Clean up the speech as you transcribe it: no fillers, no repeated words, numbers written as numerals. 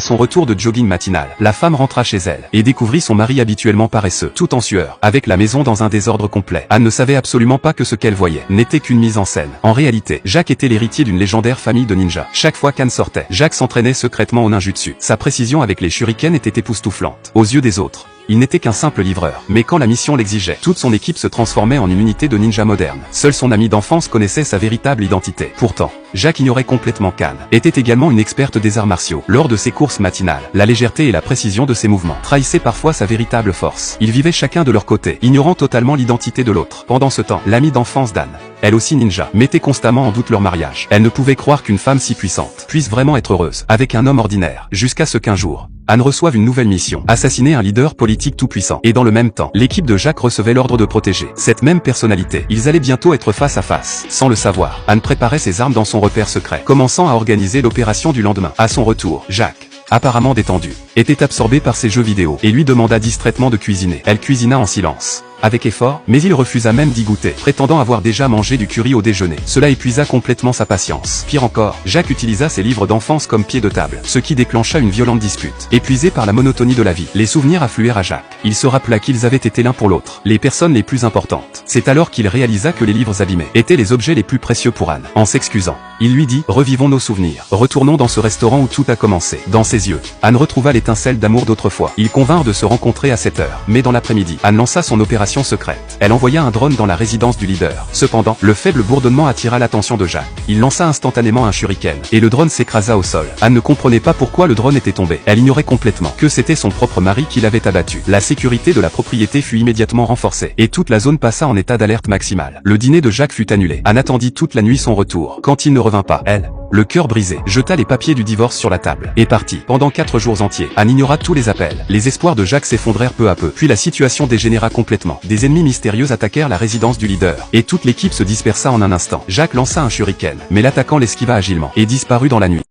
À son retour de jogging matinal, la femme rentra chez elle et découvrit son mari habituellement paresseux, tout en sueur, avec la maison dans un désordre complet. Anne ne savait absolument pas que ce qu'elle voyait n'était qu'une mise en scène. En réalité, Jacques était l'héritier d'une légendaire famille de ninjas. Chaque fois qu'Anne sortait, Jacques s'entraînait secrètement au ninjutsu. Sa précision avec les shurikens était époustouflante. Aux yeux des autres, il n'était qu'un simple livreur. Mais quand la mission l'exigeait, toute son équipe se transformait en une unité de ninja moderne. Seul son ami d'enfance connaissait sa véritable identité. Pourtant, Jacques ignorait complètement qu'Anne était également une experte des arts martiaux. Lors de ses courses matinales, la légèreté et la précision de ses mouvements trahissaient parfois sa véritable force. Ils vivaient chacun de leur côté, ignorant totalement l'identité de l'autre. Pendant ce temps, l'amie d'enfance d'Anne, elle aussi ninja, mettait constamment en doute leur mariage. Elle ne pouvait croire qu'une femme si puissante puisse vraiment être heureuse avec un homme ordinaire. Jusqu'à ce qu'un jour, Anne reçoive une nouvelle mission, assassiner un leader politique tout puissant. Et dans le même temps, l'équipe de Jacques recevait l'ordre de protéger cette même personnalité. Ils allaient bientôt être face à face. Sans le savoir, Anne préparait ses armes dans son repère secret, commençant à organiser l'opération du lendemain. À son retour, Jacques, apparemment détendu, était absorbé par ses jeux vidéo et lui demanda distraitement de cuisiner. Elle cuisina en silence, avec effort, mais il refusa même d'y goûter, prétendant avoir déjà mangé du curry au déjeuner. Cela épuisa complètement sa patience. Pire encore, Jacques utilisa ses livres d'enfance comme pied de table, ce qui déclencha une violente dispute. Épuisé par la monotonie de la vie, les souvenirs affluèrent à Jacques. Il se rappela qu'ils avaient été l'un pour l'autre les personnes les plus importantes. C'est alors qu'il réalisa que les livres abîmés étaient les objets les plus précieux pour Anne. En s'excusant, il lui dit « Revivons nos souvenirs. Retournons dans ce restaurant où tout a commencé. » Dans ses yeux, Anne retrouva l'étincelle d'amour d'autrefois. Ils convinrent de se rencontrer à 7 heures. Mais dans l'après-midi, Anne lança son opération secrète. Elle envoya un drone dans la résidence du leader. Cependant, le faible bourdonnement attira l'attention de Jacques. Il lança instantanément un shuriken, et le drone s'écrasa au sol. Anne ne comprenait pas pourquoi le drone était tombé. Elle ignorait complètement que c'était son propre mari qui l'avait abattu. La sécurité de la propriété fut immédiatement renforcée, et toute la zone passa en état d'alerte maximale. Le dîner de Jacques fut annulé. Anne attendit toute la nuit son retour. Quand il ne revint pas, elle, le cœur brisé, jeta les papiers du divorce sur la table, et partit. Pendant 4 jours entiers, Anne ignora tous les appels. Les espoirs de Jacques s'effondrèrent peu à peu, puis la situation dégénéra complètement. Des ennemis mystérieux attaquèrent la résidence du leader, et toute l'équipe se dispersa en un instant. Jacques lança un shuriken, mais l'attaquant l'esquiva agilement, et disparut dans la nuit.